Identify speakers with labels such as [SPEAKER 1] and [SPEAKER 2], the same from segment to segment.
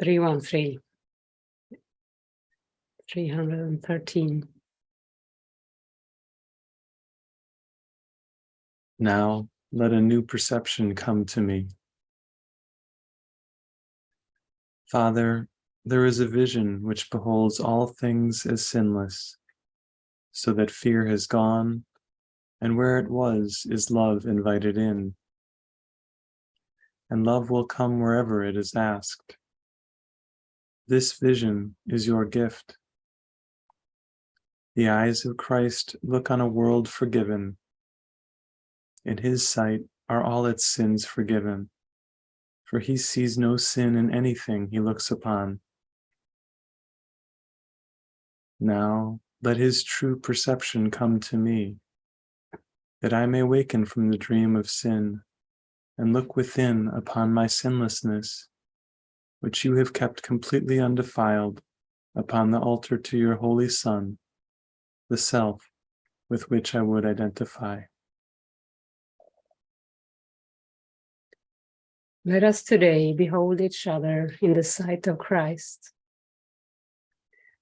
[SPEAKER 1] 313. 313.
[SPEAKER 2] Now let a new perception come to me. Father, there is a vision which beholds all things as sinless, so that fear has gone, and where it was is love invited in. And love will come wherever it is asked. This vision is your gift. The eyes of Christ look on a world forgiven. In his sight are all its sins forgiven, for he sees no sin in anything he looks upon. Now let his true perception come to me, that I may awaken from the dream of sin and look within upon my sinlessness, which you have kept completely undefiled upon the altar to your Holy Son, the self with which I would identify.
[SPEAKER 1] Let us today behold each other in the sight of Christ.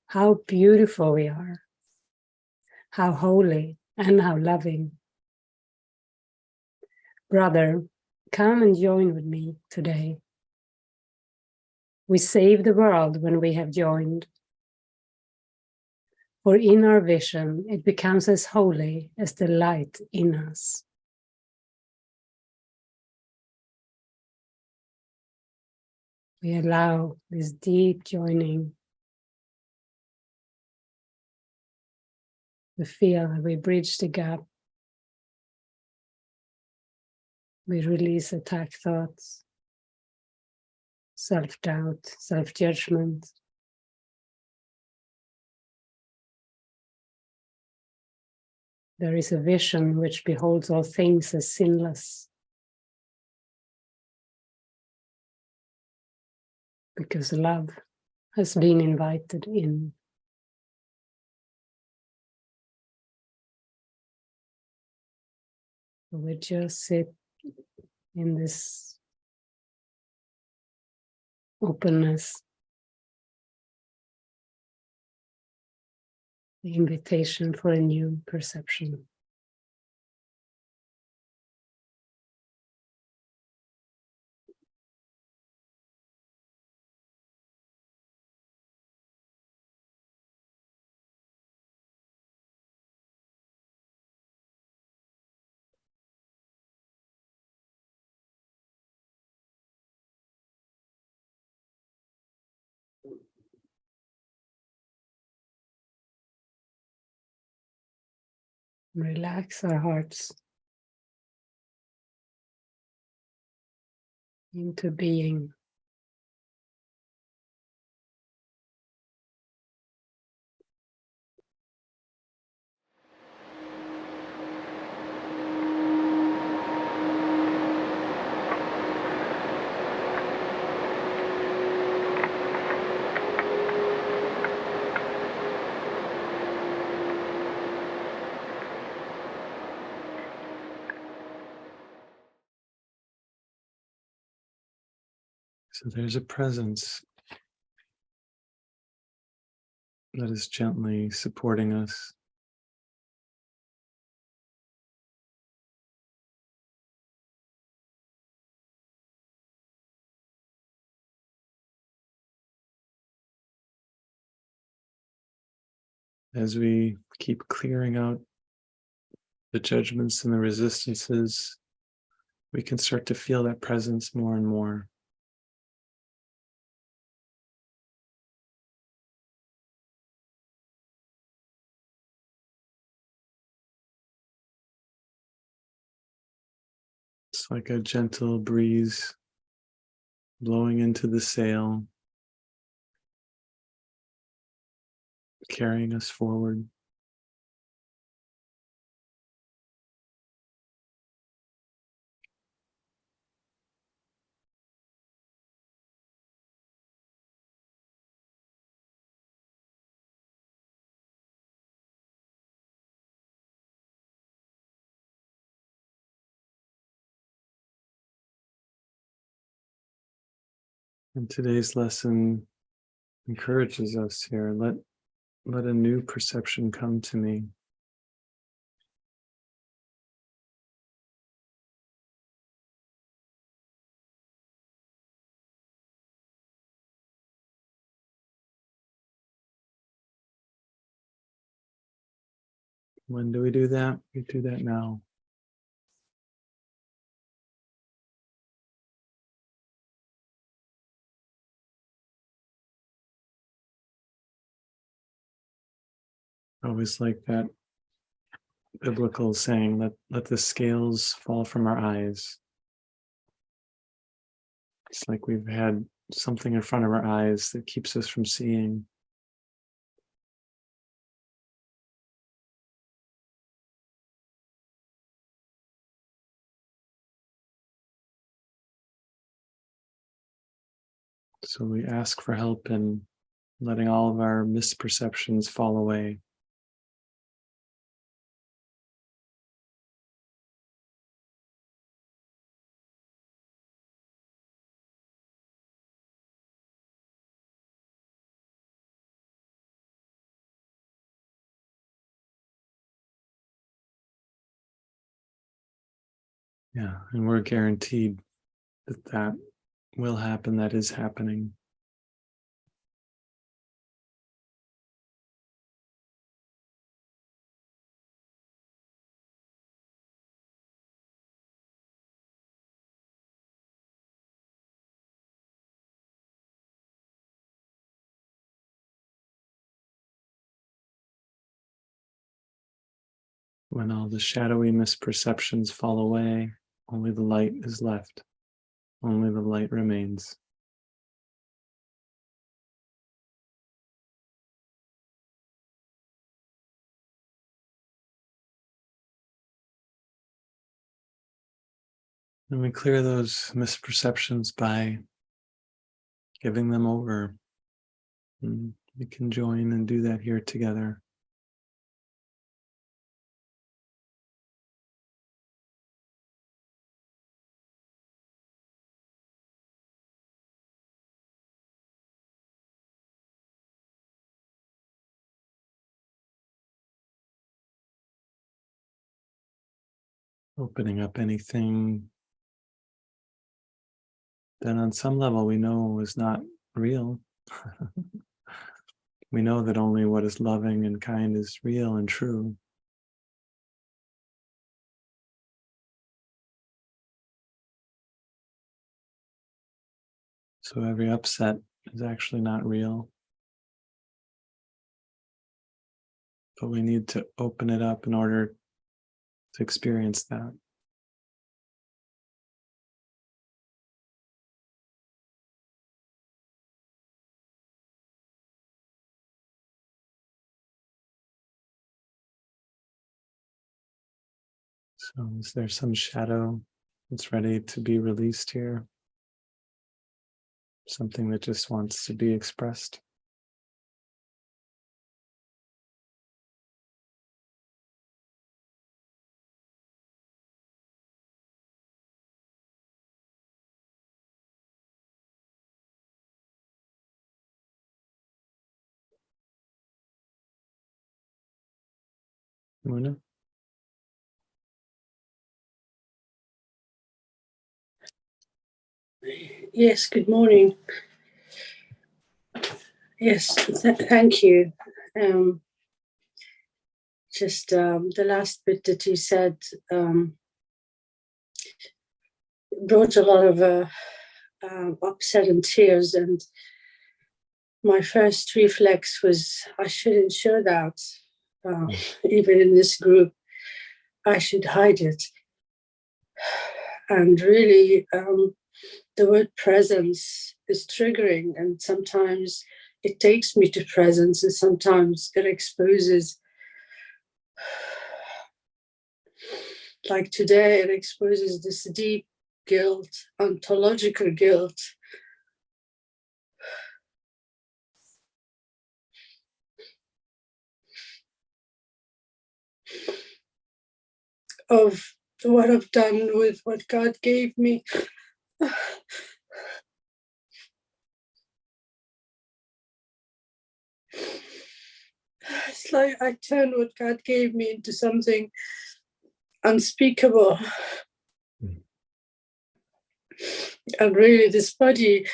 [SPEAKER 1] How beautiful we are, how holy and how loving. Brother, come and join with me today. We save the world when we have joined. For in our vision, it becomes as holy as the light in us. We allow this deep joining. We feel that we bridge the gap. We release attack thoughts, self-doubt, self-judgment. There is a vision which beholds all things as sinless, because love has been invited in. So we just sit in this openness, the invitation for a new perception. Relax our hearts into being.
[SPEAKER 2] So there's a presence that is gently supporting us. As we keep clearing out the judgments and the resistances, we can start to feel that presence more and more. It's like a gentle breeze blowing into the sail, carrying us forward. And today's lesson encourages us here. Let a new perception come to me. When do we do that? We do that now. Always like that biblical saying, let the scales fall from our eyes. It's like we've had something in front of our eyes that keeps us from seeing. So we ask for help in letting all of our misperceptions fall away. Yeah, and we're guaranteed that will happen, that is happening. When all the shadowy misperceptions fall away, only the light is left. Only the light remains. And we clear those misperceptions by giving them over. And we can join and do that here together. Opening up anything that on some level we know is not real. We know that only what is loving and kind is real and true. So every upset is actually not real. But we need to open it up in order to experience that. So is there some shadow that's ready to be released here? Something that just wants to be expressed? Mona?
[SPEAKER 3] Yes, good morning. Yes, thank you. Just the last bit that you said brought a lot of upset and tears, and my first reflex was I shouldn't show that, even in this group. I should hide it. And really, the word presence is triggering, and sometimes it takes me to presence, and sometimes it exposes. Like today, it exposes this deep guilt, ontological guilt. Of what I've done with what God gave me. it's like I turned what God gave me into something unspeakable. And really, this body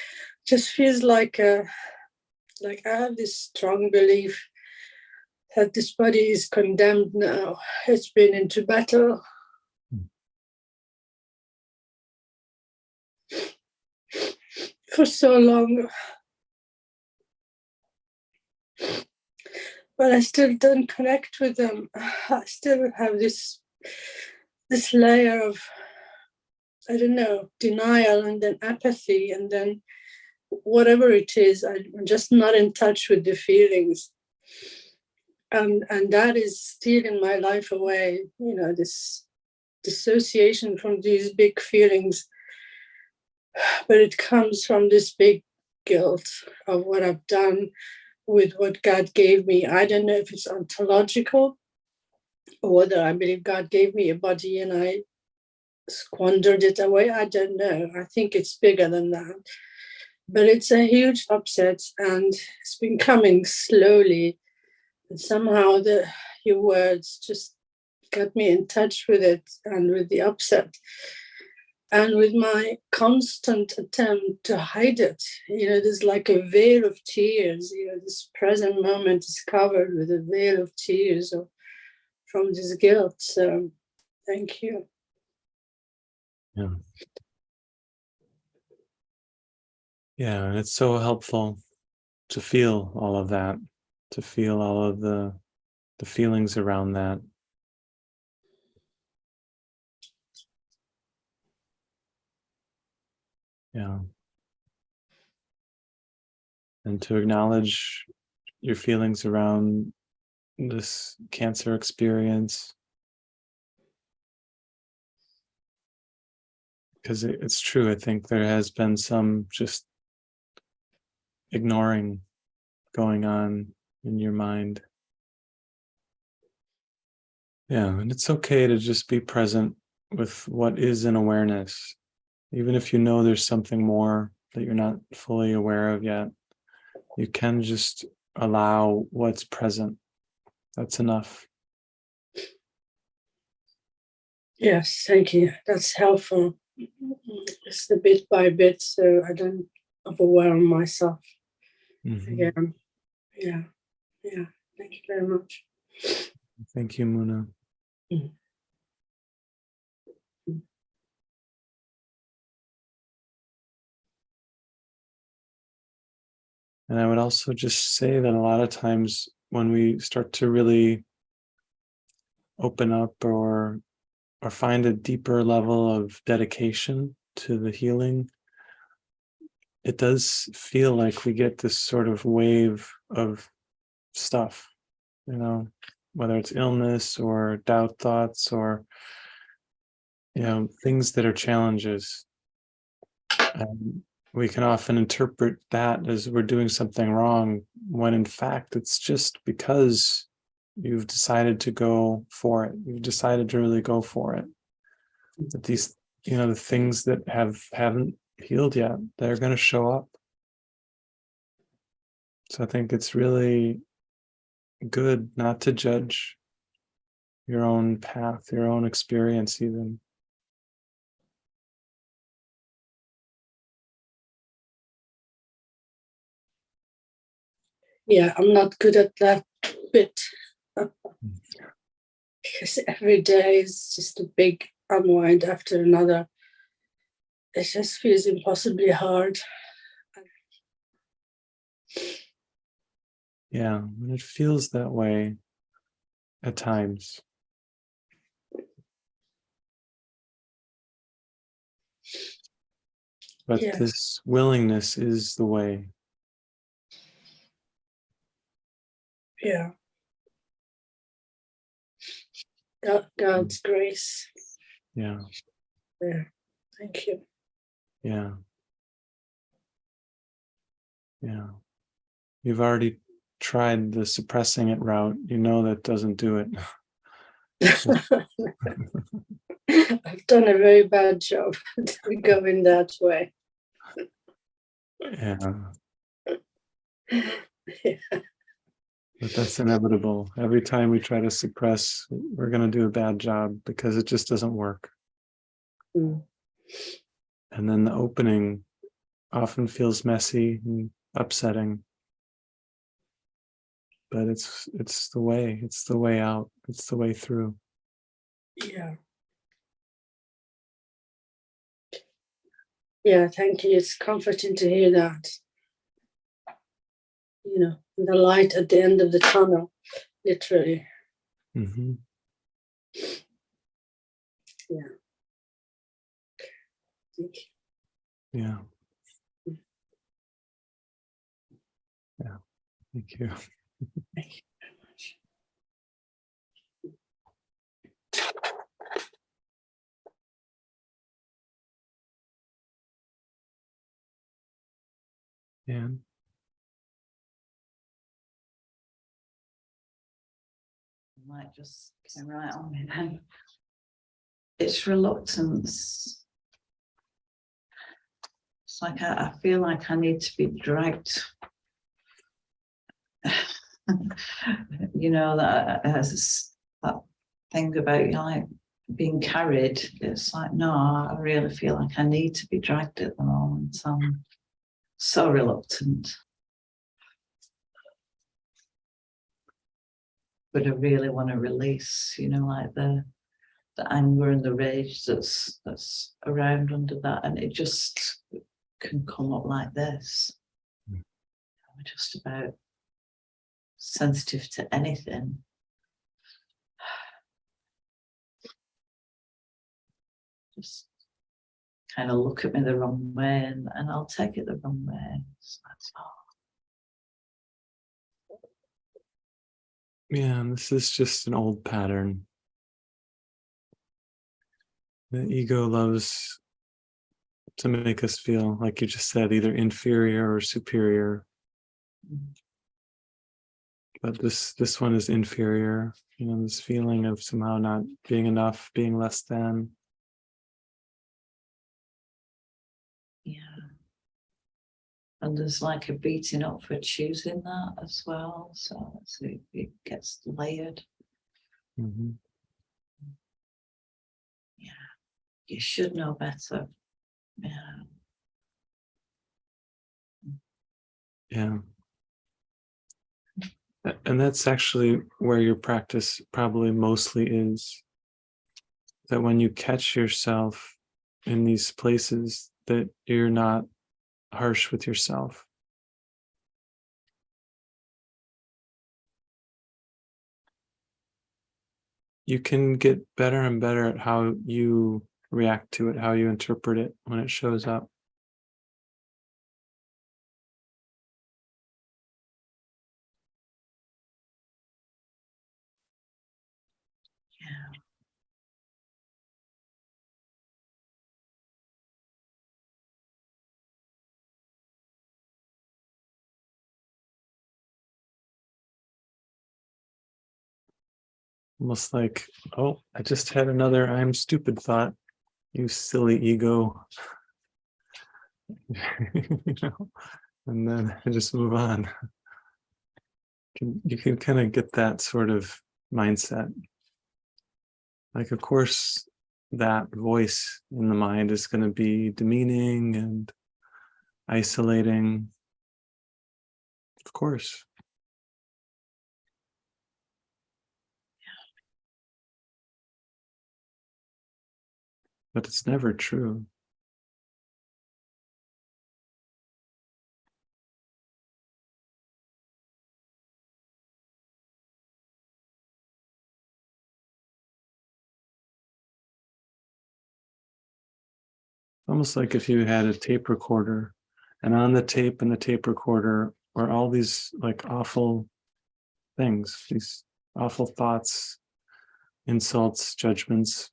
[SPEAKER 3] just feels like I have this strong belief that this body is condemned now. It's been into battle. For so long. But I still don't connect with them. I still have this layer of, I don't know, denial and then apathy, and then whatever it is, I'm just not in touch with the feelings. And that is stealing my life away, you know, this dissociation from these big feelings. But it comes from this big guilt of what I've done with what God gave me. I don't know if it's ontological or whether I believe God gave me a body and I squandered it away. I don't know. I think it's bigger than that. But it's a huge upset, and it's been coming slowly. And somehow your words just got me in touch with it and with the upset. And with my constant attempt to hide it, you know, there's like a veil of tears. You know, this present moment is covered with a veil of tears from this guilt. So, thank you.
[SPEAKER 2] Yeah. Yeah, and it's so helpful to feel all of that, to feel all of the feelings around that. Yeah. And to acknowledge your feelings around this cancer experience. Because it's true, I think there has been some just ignoring going on in your mind. Yeah, and it's okay to just be present with what is in awareness. Even if you know there's something more that you're not fully aware of yet, you can just allow what's present. That's enough.
[SPEAKER 3] Yes, thank you. That's helpful. It's the bit by bit, so I don't overwhelm myself. Again. Yeah. Thank you very much.
[SPEAKER 2] Thank you, Muna. And I would also just say that a lot of times when we start to really open up or find a deeper level of dedication to the healing, it does feel like we get this sort of wave of stuff, you know, whether it's illness or doubt thoughts or, you know, things that are challenges. And we can often interpret that as we're doing something wrong, when in fact it's just because you've decided to go for it. You've decided to really go for it. That these, you know, the things that haven't healed yet, they're going to show up. So I think it's really good not to judge your own path, your own experience even.
[SPEAKER 3] Yeah, I'm not good at that bit. Because every day is just a big unwind after another. It just feels impossibly hard.
[SPEAKER 2] Yeah, and it feels that way at times. But
[SPEAKER 3] Yes.
[SPEAKER 2] this willingness is the way.
[SPEAKER 3] Yeah. God's grace.
[SPEAKER 2] Yeah.
[SPEAKER 3] Yeah. Thank you.
[SPEAKER 2] Yeah. Yeah. You've already tried the suppressing it route. You know that doesn't do it.
[SPEAKER 3] I've done a very bad job going that way.
[SPEAKER 2] Yeah.
[SPEAKER 3] Yeah.
[SPEAKER 2] But that's inevitable. Every time we try to suppress, we're going to do a bad job because it just doesn't work.
[SPEAKER 3] Mm.
[SPEAKER 2] And then the opening often feels messy and upsetting. But it's the way out, it's the way through.
[SPEAKER 3] Yeah. Yeah, thank you. It's comforting to hear that. You know, the light at the end of the tunnel, literally.
[SPEAKER 2] Mm-hmm.
[SPEAKER 3] Yeah. Thank you.
[SPEAKER 2] Yeah. Yeah. Thank you.
[SPEAKER 3] Thank you very much.
[SPEAKER 2] Yeah.
[SPEAKER 4] Might just came right on me then. It's reluctance. It's like I feel like I need to be dragged. You know, that thing about, you know, like being carried. It's like, no, I really feel like I need to be dragged at the moment. I'm so reluctant. But I really want to release, you know, like the anger and the rage that's around under that, and it just can come up like this. I'm just about sensitive to anything. Just kind of look at me the wrong way, and I'll take it the wrong way. So that's all.
[SPEAKER 2] Yeah, and this is just an old pattern. The ego loves to make us feel, like you just said, either inferior or superior. But this one is inferior, you know, this feeling of somehow not being enough, being less than.
[SPEAKER 4] Yeah. And there's like a beating up for choosing that as well. So it gets layered.
[SPEAKER 2] Mm-hmm.
[SPEAKER 4] Yeah. You should know better. Yeah.
[SPEAKER 2] Yeah. And that's actually where your practice probably mostly is. That when you catch yourself in these places, that you're not harsh with yourself. You can get better and better at how you react to it, how you interpret it when it shows up.
[SPEAKER 4] Yeah.
[SPEAKER 2] Almost like, oh, I just had another I'm stupid thought. You silly ego. You know? And then I just move on. You can kind of get that sort of mindset. Like, of course, that voice in the mind is going to be demeaning and isolating. Of course. But it's never true. Almost like if you had a tape recorder, and on the tape and the tape recorder were all these like awful things, these awful thoughts, insults, judgments.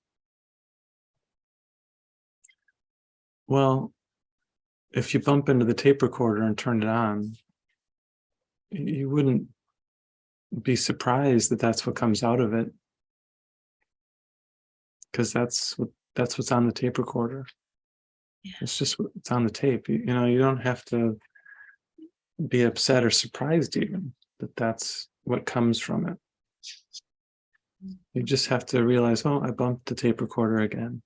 [SPEAKER 2] Well, if you bump into the tape recorder and turn it on, you wouldn't be surprised that that's what comes out of it, because that's what's on the tape recorder.
[SPEAKER 4] Yeah.
[SPEAKER 2] It's just what's on the tape. You know, you don't have to be upset or surprised even that that's what comes from it. You just have to realize, oh, I bumped the tape recorder again.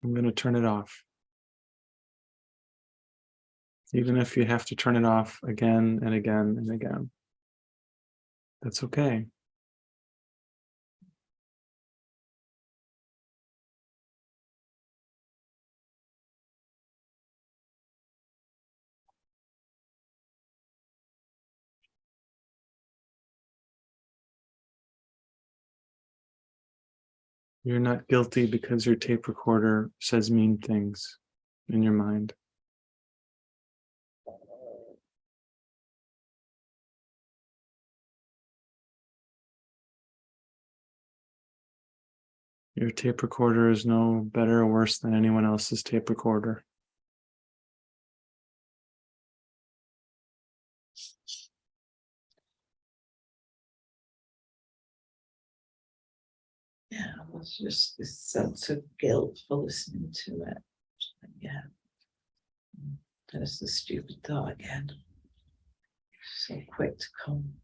[SPEAKER 2] I'm going to turn it off. Even if you have to turn it off again and again and again. That's okay. You're not guilty because your tape recorder says mean things in your mind. Your tape recorder is no better or worse than anyone else's tape recorder.
[SPEAKER 4] Yeah, it was just this sense of guilt for listening to it. Yeah, there's the stupid thought again. So quick to come.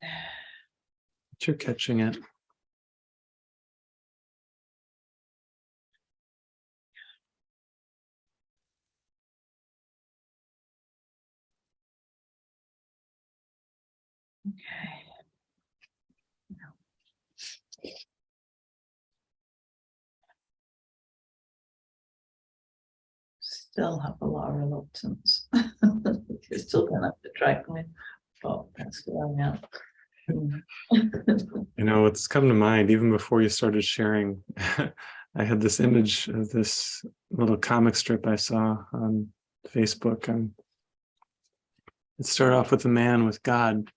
[SPEAKER 2] But you're catching it.
[SPEAKER 4] Okay. Still have a lot of reluctance. You're still gonna have to drag me, but that's going out.
[SPEAKER 2] You know, what's come to mind, even before you started sharing, I had this image of this little comic strip I saw on Facebook, and it started off with a man with God,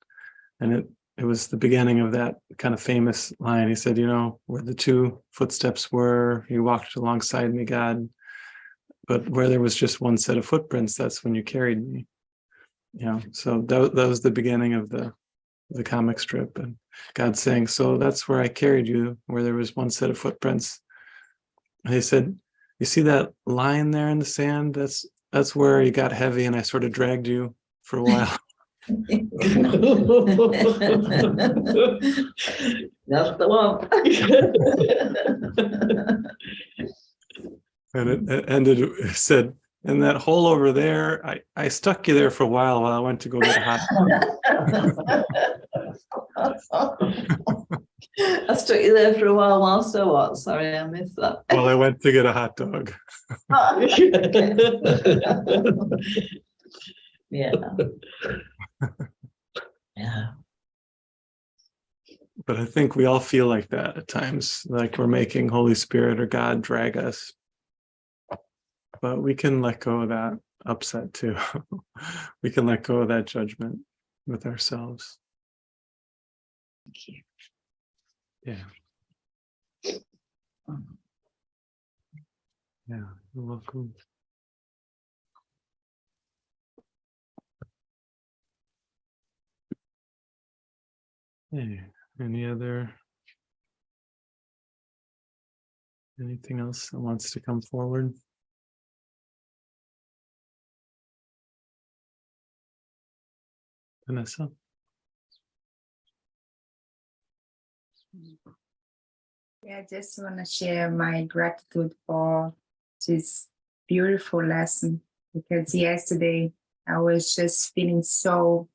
[SPEAKER 2] and it was the beginning of that kind of famous line. He said, you know, where the two footsteps were, he walked alongside me, God, but where there was just one set of footprints, that's when you carried me. You know, so that was the beginning of the comic strip, and God saying, so that's where I carried you, where there was one set of footprints. And he said, you see that line there in the sand? That's where you got heavy and I sort of dragged you for a while.
[SPEAKER 4] That's the one.
[SPEAKER 2] And it ended, it said, and that hole over there, I stuck you there for a while I went to go get a hot dog.
[SPEAKER 4] I stuck you there for a while so what? Sorry, I missed that.
[SPEAKER 2] Well, I went to get a hot dog.
[SPEAKER 4] Yeah. Yeah.
[SPEAKER 2] But I think we all feel like that at times, like we're making Holy Spirit or God drag us. But we can let go of that upset too. We can let go of that judgment with ourselves.
[SPEAKER 4] Thank you.
[SPEAKER 2] Yeah. Yeah, you're welcome. Hey, anything else that wants to come forward? Vanessa?
[SPEAKER 5] Yeah, I just want to share my gratitude for this beautiful lesson, because yesterday I was just feeling so,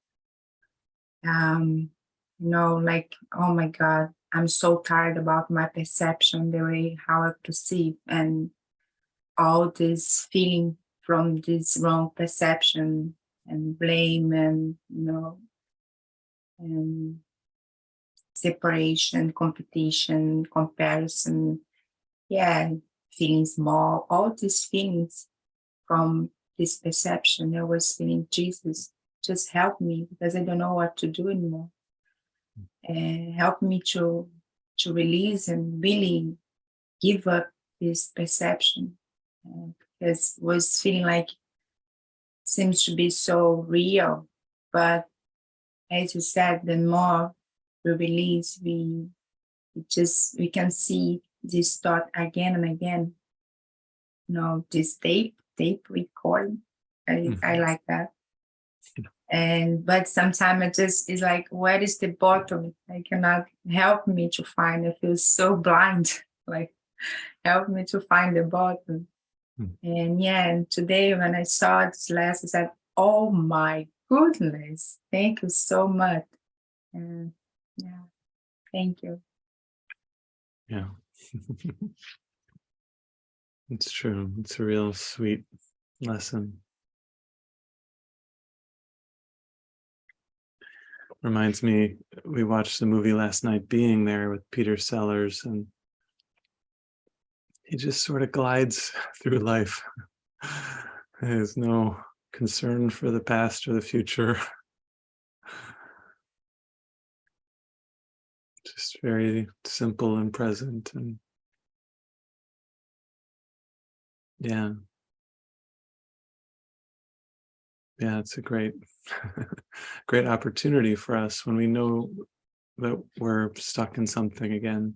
[SPEAKER 5] like, oh my God, I'm so tired about my perception, the way how I perceive, and all this feeling from this wrong perception and blame and, and separation, competition, comparison, feeling small, all these feelings from this perception. I was feeling, Jesus, just help me, because I don't know what to do anymore. And help me to release and really give up this perception, because it was feeling like seems to be so real. But as you said, the more we release, we can see this thought again and again. This tape recording, I like that. But sometimes it just is like, where is the bottom? I cannot help me to find. I feel so blind. Like, help me to find the bottom. And today when I saw this lesson, I said, oh my goodness, thank you so much. And thank you.
[SPEAKER 2] Yeah. It's true. It's a real sweet lesson. Reminds me, we watched the movie last night, Being There, with Peter Sellers, and he just sort of glides through life. There's no concern for the past or the future. Just very simple and present. And yeah, it's a great, great opportunity for us when we know that we're stuck in something again.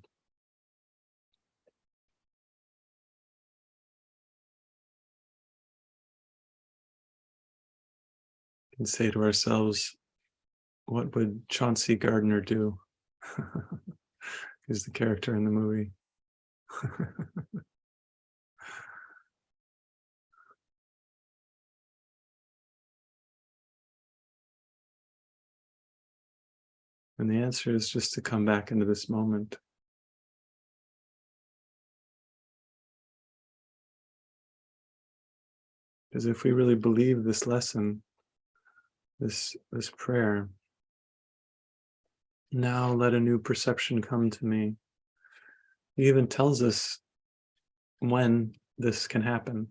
[SPEAKER 2] We can say to ourselves, what would Chauncey Gardner do? He's the character in the movie. And the answer is just to come back into this moment. Because if we really believe this lesson, this prayer, now let a new perception come to me. He even tells us when this can happen.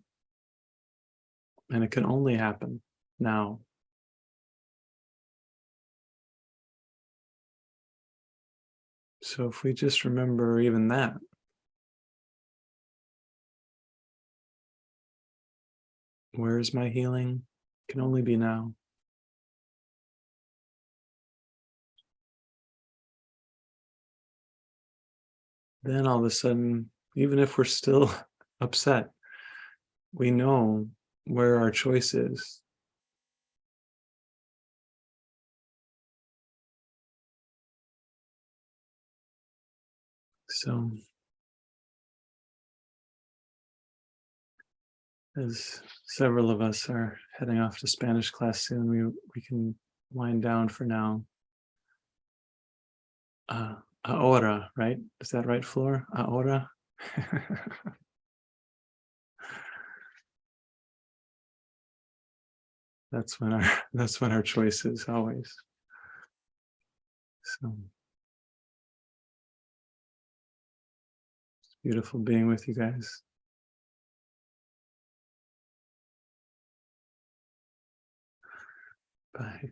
[SPEAKER 2] And it can only happen now. So if we just remember even that, where is my healing? It can only be now. Then all of a sudden, even if we're still upset, we know where our choice is. So, as several of us are heading off to Spanish class soon, we can wind down for now. Ahora, right? Is that right, Flor? Ahora? That's when our choice is always. So it's beautiful being with you guys. Bye.